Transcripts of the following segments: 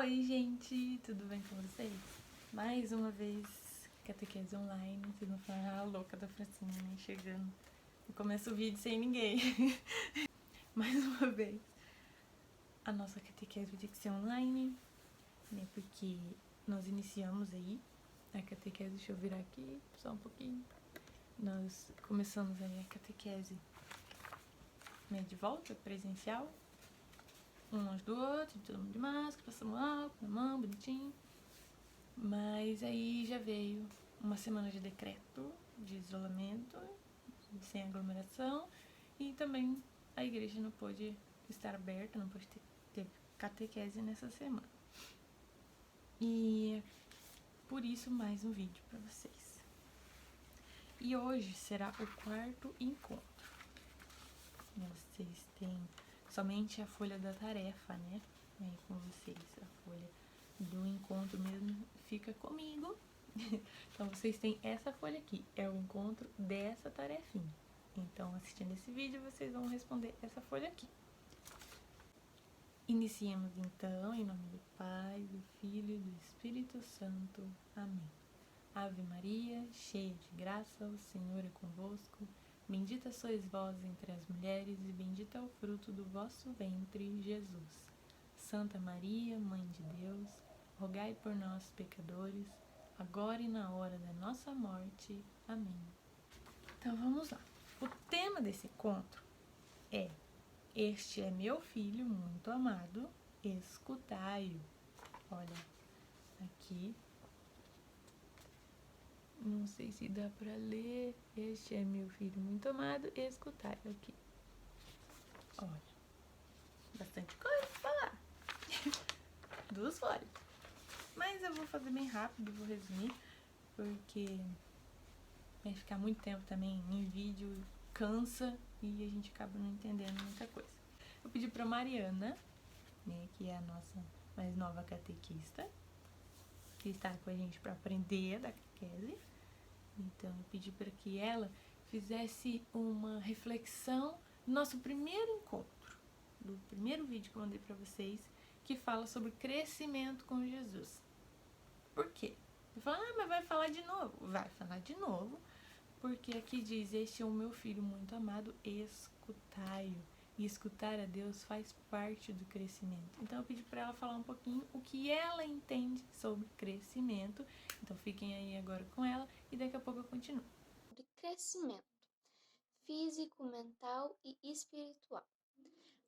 Oi, gente, tudo bem com vocês? Mais uma vez, catequese online. Vocês não falam, louca da Francine, né? Chegando. Eu começo o vídeo sem ninguém. Mais uma vez, a nossa catequese vai ter que ser online, né? Porque nós iniciamos aí a catequese. Deixa eu virar aqui só um pouquinho. Nós começamos aí a catequese, né, de volta, presencial. Um longe do outro, todo mundo de máscara, passamos álcool na mão, bonitinho. Mas aí já veio uma semana de decreto de isolamento, sem aglomeração, e também a igreja não pôde estar aberta, não pôde ter catequese nessa semana. E por isso mais um vídeo para vocês. E hoje será o quarto encontro. Vocês têm somente a folha da tarefa, né? Aí com vocês, a folha do encontro mesmo fica comigo. Então vocês têm essa folha aqui, é o encontro dessa tarefinha. Então, assistindo esse vídeo, vocês vão responder essa folha aqui. Iniciemos então, em nome do Pai, do Filho e do Espírito Santo. Amém. Ave Maria, cheia de graça, o Senhor é convosco. Bendita sois vós entre as mulheres, e bendito é o fruto do vosso ventre, Jesus. Santa Maria, Mãe de Deus, rogai por nós, pecadores, agora e na hora da nossa morte. Amém. Então vamos lá. O tema desse encontro é: este é meu filho muito amado, escutai-o. Olha, aqui, não sei se dá pra ler. Este é meu filho muito amado, escutai-o aqui. Olha, bastante coisa pra falar. 2 folhas. Mas eu vou fazer bem rápido, vou resumir, porque vai ficar muito tempo também em vídeo, cansa e a gente acaba não entendendo muita coisa. Eu pedi pra Mariana, né, que é a nossa mais nova catequista, que está com a gente para aprender da catequese. Então eu pedi para que ela fizesse uma reflexão no nosso primeiro encontro, do primeiro vídeo que eu mandei para vocês, que fala sobre crescimento com Jesus. Por quê? Eu falo, mas vai falar de novo? Vai falar de novo, porque aqui diz: este é o meu filho muito amado, escutai-o. E escutar a Deus faz parte do crescimento. Então eu pedi para ela falar um pouquinho o que ela entende sobre crescimento. Então fiquem aí agora com ela e daqui a pouco eu continuo. De crescimento físico, mental e espiritual.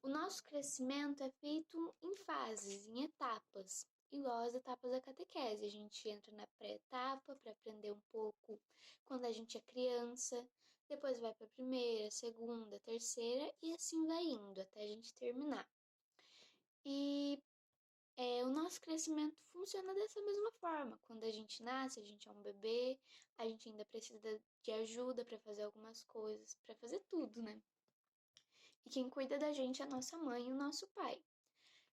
O nosso crescimento é feito em fases, em etapas, igual as etapas da catequese. A gente entra na pré-etapa para aprender um pouco quando a gente é criança, depois vai para a primeira, segunda, terceira e assim vai indo até a gente terminar. E o nosso crescimento funciona dessa mesma forma. Quando a gente nasce, a gente é um bebê, a gente ainda precisa de ajuda para fazer algumas coisas, para fazer tudo, né? E quem cuida da gente é a nossa mãe e o nosso pai.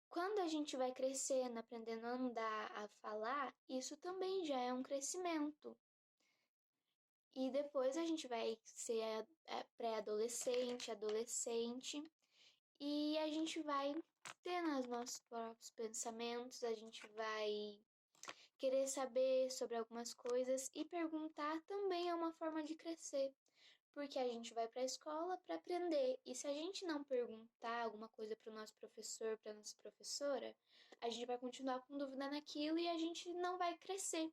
Quando a gente vai crescendo, aprendendo a andar, a falar, isso também já é um crescimento. E depois a gente vai ser pré-adolescente, adolescente, e a gente vai tendo os nossos próprios pensamentos, a gente vai querer saber sobre algumas coisas e perguntar também é uma forma de crescer, porque a gente vai para a escola para aprender. E se a gente não perguntar alguma coisa para o nosso professor, para nossa professora, a gente vai continuar com dúvida naquilo e a gente não vai crescer.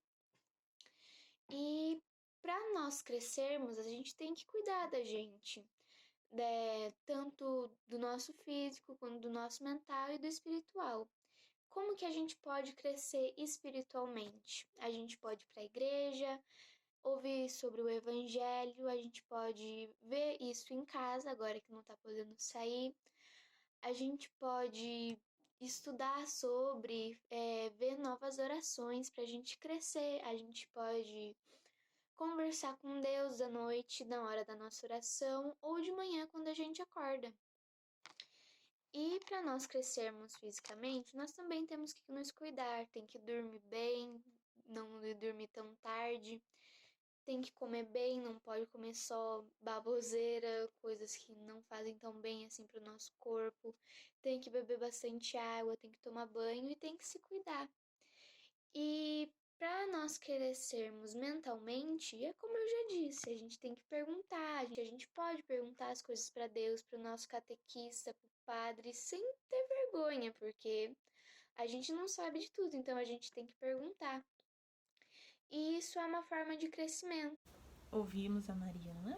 E para nós crescermos, a gente tem que cuidar da gente, tanto do nosso físico, quanto do nosso mental e do espiritual. Como que a gente pode crescer espiritualmente? A gente pode ir para a igreja, ouvir sobre o evangelho, a gente pode ver isso em casa, agora que não está podendo sair. A gente pode estudar sobre, ver novas orações para a gente crescer. A gente pode conversar com Deus à noite, na hora da nossa oração, ou de manhã quando a gente acorda. E para nós crescermos fisicamente, nós também temos que nos cuidar, tem que dormir bem, não dormir tão tarde. tem que comer bem, não pode comer só baboseira, coisas que não fazem tão bem assim para o nosso corpo. Tem que beber bastante água, tem que tomar banho e tem que se cuidar. E para nós crescermos mentalmente, é como eu já disse, a gente tem que perguntar, a gente pode perguntar as coisas para Deus, para o nosso catequista, para o padre, sem ter vergonha, porque a gente não sabe de tudo, então a gente tem que perguntar. E isso é uma forma de crescimento. Ouvimos a Mariana,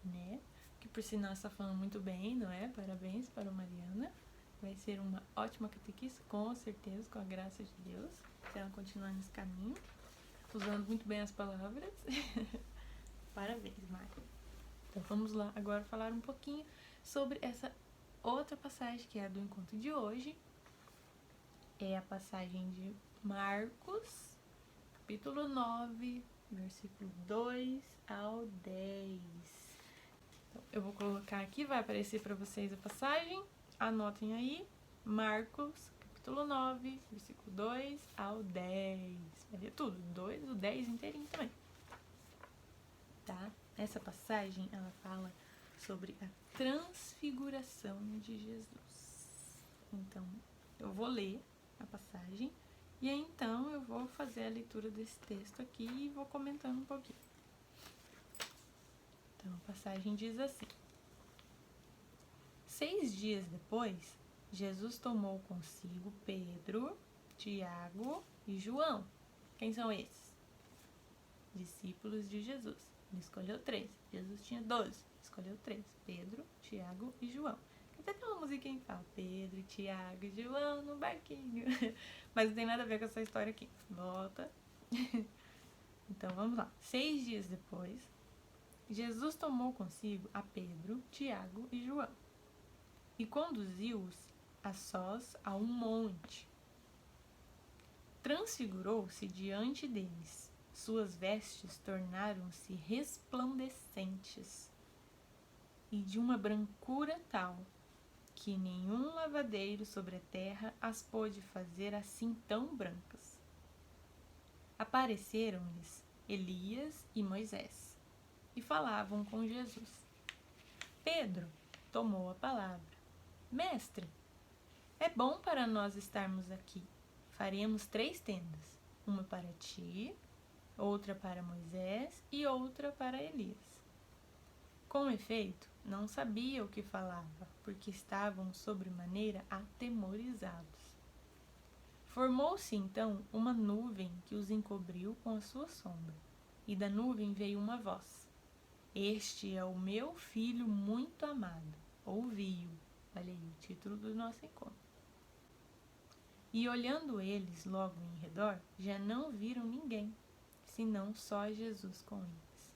né? Que por sinal está falando muito bem, não é? Parabéns para a Mariana. Vai ser uma ótima catequista, com certeza, com a graça de Deus. Se ela continuar nesse caminho, usando muito bem as palavras. Parabéns, Mari. Então vamos lá agora falar um pouquinho sobre essa outra passagem que é a do encontro de hoje. É a passagem de Marcos, capítulo 9, versículo 2 ao 10. Então, eu vou colocar aqui, vai aparecer para vocês a passagem. Anotem aí, Marcos, capítulo 9, versículo 2 ao 10. Vai ver tudo, 2 do 10 inteirinho também. Tá? Essa passagem, ela fala sobre a transfiguração de Jesus. Então, eu vou ler a passagem e aí, então, eu vou fazer a leitura desse texto aqui e vou comentando um pouquinho. Então, a passagem diz assim: 6 dias depois, Jesus tomou consigo Pedro, Tiago e João. Quem são esses? Discípulos de Jesus. Ele escolheu 3. Jesus tinha 12. Escolheu 3. Pedro, Tiago e João. Até tem uma musiquinha que fala Pedro, Tiago e João no barquinho. Mas não tem nada a ver com essa história aqui. Volta. Então vamos lá. 6 dias depois, Jesus tomou consigo a Pedro, Tiago e João e conduziu-os a sós a um monte. Transfigurou-se diante deles. Suas vestes tornaram-se resplandecentes e de uma brancura tal que nenhum lavadeiro sobre a terra as pôde fazer assim tão brancas. Apareceram-lhes Elias e Moisés e falavam com Jesus. Pedro tomou a palavra. Mestre, é bom para nós estarmos aqui. Faremos 3 tendas, uma para ti, outra para Moisés e outra para Elias. Com efeito, não sabia o que falava, porque estavam sobremaneira atemorizados. Formou-se então uma nuvem que os encobriu com a sua sombra, e da nuvem veio uma voz: Este é o meu filho muito amado, ouvi-o. Olha aí o título do nosso encontro. E olhando eles logo em redor, já não viram ninguém, senão só Jesus com eles.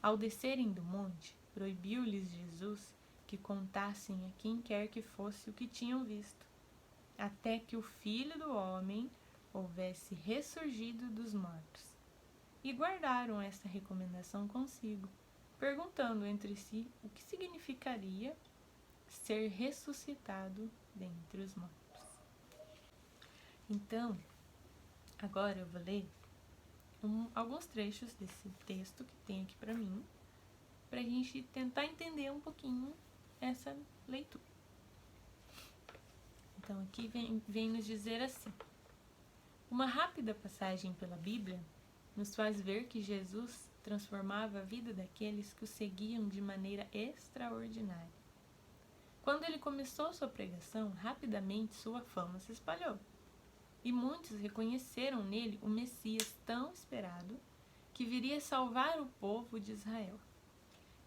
Ao descerem do monte, proibiu-lhes Jesus que contassem a quem quer que fosse o que tinham visto, até que o Filho do Homem houvesse ressurgido dos mortos. E guardaram esta recomendação consigo, perguntando entre si o que significaria ser ressuscitado dentre os mortos. Então, agora eu vou ler alguns trechos desse texto que tem aqui para mim, para a gente tentar entender um pouquinho essa leitura. Então, aqui vem nos dizer assim: uma rápida passagem pela Bíblia nos faz ver que Jesus transformava a vida daqueles que o seguiam de maneira extraordinária. Quando ele começou sua pregação, rapidamente sua fama se espalhou, e muitos reconheceram nele o Messias tão esperado que viria salvar o povo de Israel.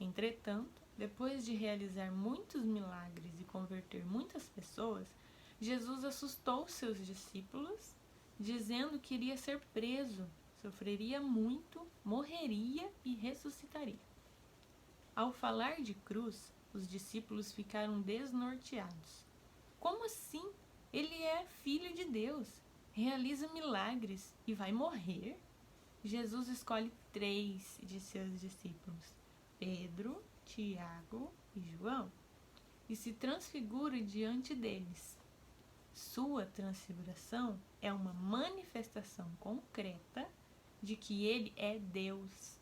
Entretanto, depois de realizar muitos milagres e converter muitas pessoas, Jesus assustou seus discípulos, dizendo que iria ser preso, sofreria muito, morreria e ressuscitaria. Ao falar de cruz, os discípulos ficaram desnorteados. Como assim? Ele é filho de Deus, realiza milagres e vai morrer? Jesus escolhe 3 de seus discípulos, Pedro, Tiago e João, e se transfigura diante deles. Sua transfiguração é uma manifestação concreta de que ele é Deus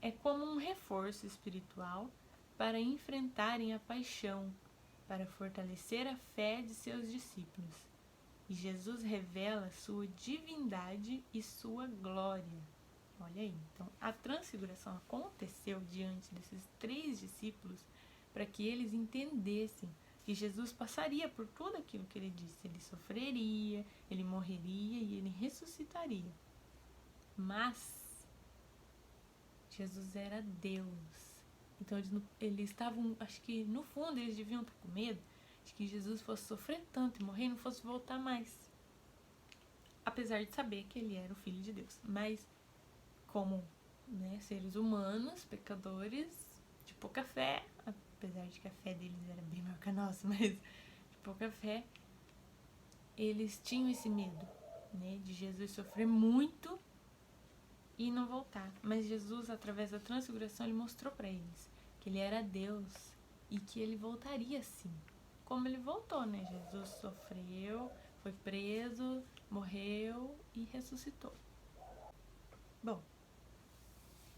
é como um reforço espiritual para enfrentarem a paixão, para fortalecer a fé de seus discípulos. E Jesus revela sua divindade e sua glória. Olha aí, então a transfiguração aconteceu diante desses 3 discípulos para que eles entendessem que Jesus passaria por tudo aquilo que ele disse. Ele sofreria, ele morreria e ele ressuscitaria. Mas Jesus era Deus. Então eles estavam, acho que no fundo eles deviam estar com medo de que Jesus fosse sofrer tanto e morrer e não fosse voltar mais. Apesar de saber que ele era o Filho de Deus. Mas como, né, seres humanos, pecadores, de pouca fé, apesar de que a fé deles era bem maior que a nossa, mas de pouca fé, eles tinham esse medo, né, de Jesus sofrer muito e não voltar. Mas Jesus, através da transfiguração, ele mostrou para eles que ele era Deus e que ele voltaria sim. Como ele voltou, né? Jesus sofreu, foi preso, morreu e ressuscitou. Bom,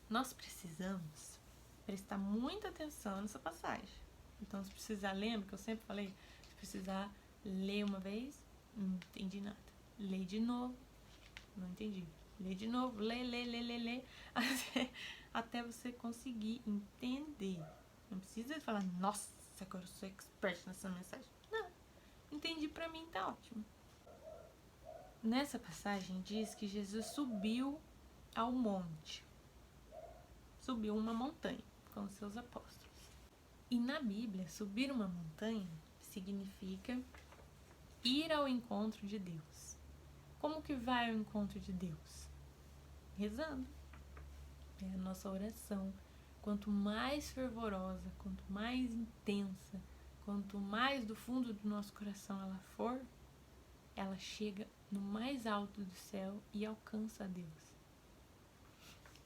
nós precisamos prestar muita atenção nessa passagem. Então, se precisar, lembra que eu sempre falei, se precisar ler uma vez, não entendi nada. Lê de novo, não entendi. Lê de novo, lê, até você conseguir entender. Não precisa falar, nossa, agora eu sou expert nessa mensagem. Não, entendi, pra mim tá ótimo. Nessa passagem diz que Jesus subiu ao monte. Subiu uma montanha com seus apóstolos. E na Bíblia, subir uma montanha significa ir ao encontro de Deus. Como que vai ao encontro de Deus? Rezando. É a nossa oração. Quanto mais fervorosa, quanto mais intensa, quanto mais do fundo do nosso coração ela for, ela chega no mais alto do céu e alcança a Deus.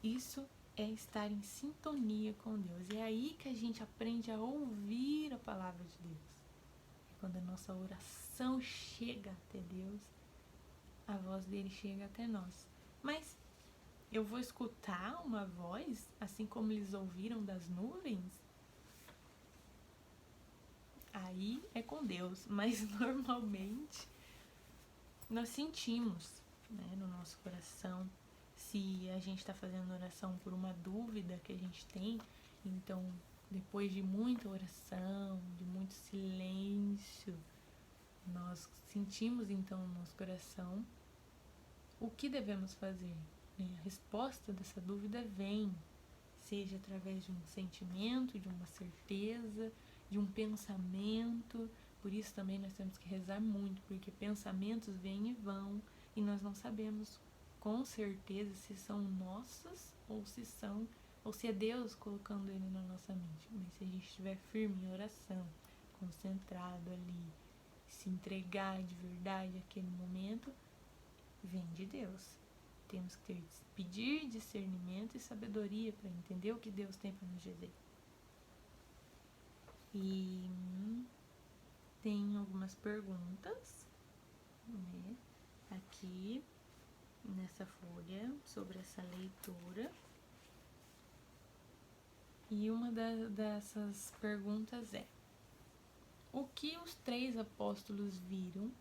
Isso é estar em sintonia com Deus. É aí que a gente aprende a ouvir a palavra de Deus. É quando a nossa oração chega até Deus, a voz dele chega até nós. Mas eu vou escutar uma voz, assim como eles ouviram das nuvens? Aí é com Deus, mas normalmente nós sentimos, né, no nosso coração. Se a gente está fazendo oração por uma dúvida que a gente tem, então depois de muita oração, de muito silêncio, nós sentimos então no nosso coração o que devemos fazer. A resposta dessa dúvida vem, seja através de um sentimento, de uma certeza, de um pensamento. Por isso também nós temos que rezar muito, porque pensamentos vêm e vão e nós não sabemos com certeza se são nossos ou se é Deus colocando ele na nossa mente. Mas se a gente estiver firme em oração, concentrado ali, se entregar de verdade àquele momento, vem de Deus. Temos que pedir discernimento e sabedoria para entender o que Deus tem para nos dizer. E tem algumas perguntas, né, aqui nessa folha sobre essa leitura. E uma dessas perguntas é: o que os 3 apóstolos viram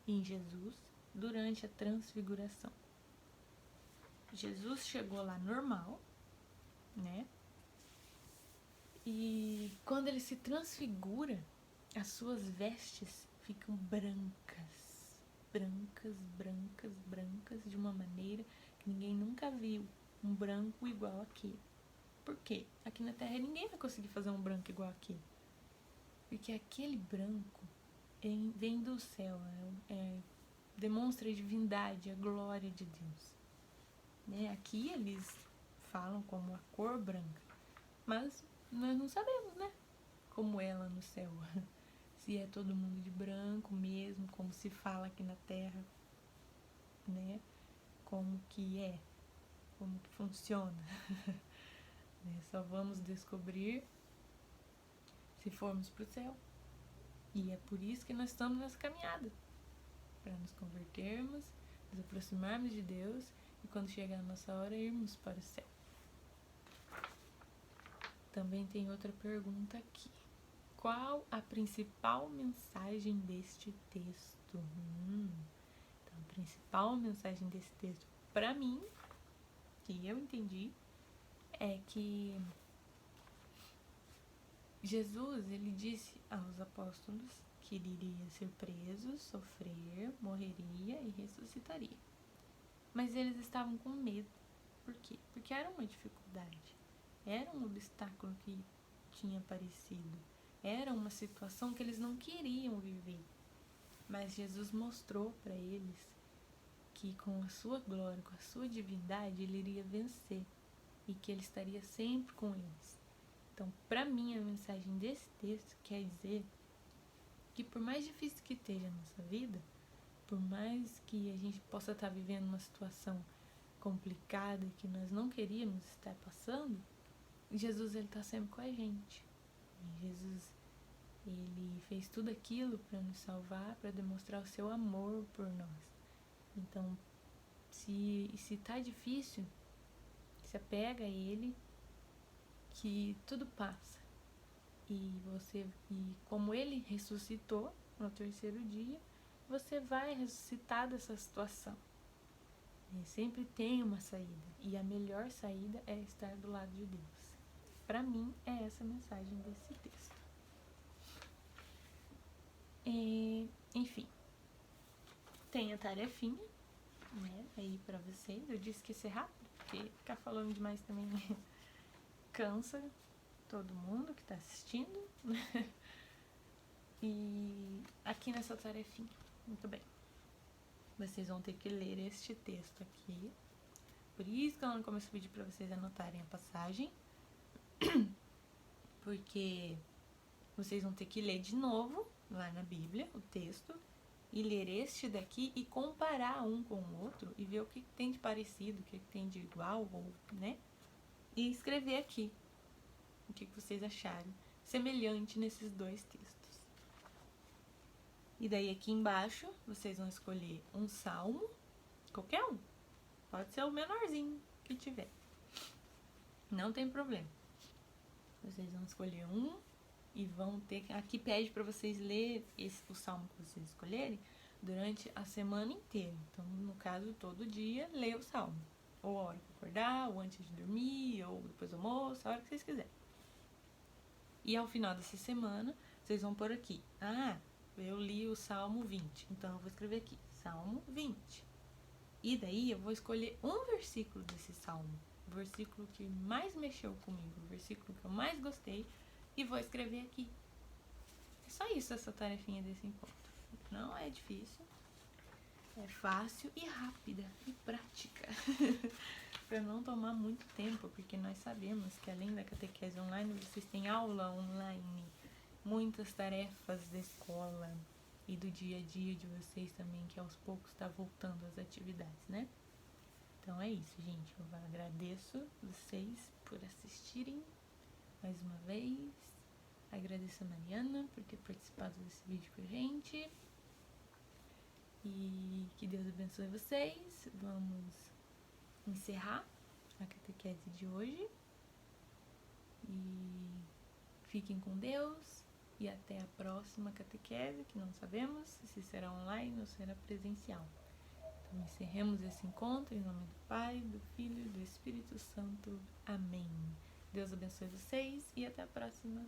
em Jesus durante a transfiguração? Jesus chegou lá normal, né? E quando ele se transfigura, as suas vestes ficam brancas, de uma maneira que ninguém nunca viu um branco igual aquele. Por quê? Aqui na Terra ninguém vai conseguir fazer um branco igual aquele. Porque aquele branco vem do céu, demonstra a divindade, a glória de Deus. Né? Aqui eles falam como a cor branca, mas nós não sabemos, né? Como é lá no céu. Se é todo mundo de branco mesmo, como se fala aqui na Terra, né? Como que funciona. Só vamos descobrir se formos para o céu. E é por isso que nós estamos nessa caminhada, para nos convertermos, nos aproximarmos de Deus e quando chegar a nossa hora irmos para o céu. também tem outra pergunta aqui. Qual a principal mensagem deste texto? Então, a principal mensagem desse texto, para mim, que eu entendi, é que Jesus, ele disse aos apóstolos que ele iria ser preso, sofrer, morreria e ressuscitaria. Mas eles estavam com medo. Por quê? Porque era uma dificuldade, era um obstáculo que tinha aparecido, era uma situação que eles não queriam viver. Mas Jesus mostrou para eles que com a sua glória, com a sua divindade, ele iria vencer e que ele estaria sempre com eles. Então, para mim, a mensagem desse texto quer dizer que por mais difícil que esteja a nossa vida, por mais que a gente possa estar vivendo uma situação complicada que nós não queríamos estar passando, Jesus, ele está sempre com a gente. E Jesus, ele fez tudo aquilo para nos salvar, para demonstrar o seu amor por nós. Então, se tá difícil, se apega a ele, que tudo passa. E como ele ressuscitou no terceiro dia, você vai ressuscitar dessa situação. E sempre tem uma saída. E a melhor saída é estar do lado de Deus. Para mim, é essa a mensagem desse texto. Enfim, tem a tarefinha, né, aí pra vocês. Eu disse que ia ser rápido, porque ficar falando demais também cansa todo mundo que tá assistindo. E aqui nessa tarefinha, muito bem, vocês vão ter que ler este texto aqui. Por isso que eu no começo pedi pra vocês anotarem a passagem, porque vocês vão ter que ler de novo lá na Bíblia o texto e ler este daqui e comparar um com o outro e ver o que tem de parecido, o que tem de igual, ou, né? E escrever aqui o que vocês acharem semelhante nesses dois textos. E daí aqui embaixo vocês vão escolher um salmo, qualquer um, pode ser o menorzinho que tiver, não tem problema. Vocês vão escolher um e vão ter, aqui pede para vocês ler o salmo que vocês escolherem durante a semana inteira. Então, no caso, todo dia, lê o salmo. Ou a hora que acordar, ou antes de dormir, ou depois do almoço, a hora que vocês quiserem. E ao final dessa semana, vocês vão pôr aqui, eu li o Salmo 20, então eu vou escrever aqui, Salmo 20. E daí eu vou escolher um versículo desse salmo, o versículo que mais mexeu comigo, o versículo que eu mais gostei, e vou escrever aqui. É só isso, essa tarefinha desse encontro. Não é difícil, é fácil e rápida e prática. Para não tomar muito tempo, porque nós sabemos que além da catequese online, vocês têm aula online, muitas tarefas da escola e do dia a dia de vocês também, que aos poucos está voltando às atividades, né? Então é isso, gente. Eu agradeço vocês por assistirem mais uma vez. Agradeço a Mariana por ter participado desse vídeo com a gente. E que Deus abençoe vocês. Vamos encerrar a catequese de hoje. E fiquem com Deus. E até a próxima catequese, que não sabemos se será online ou será presencial. Então encerremos esse encontro em nome do Pai, do Filho e do Espírito Santo. Amém. Deus abençoe vocês e até a próxima.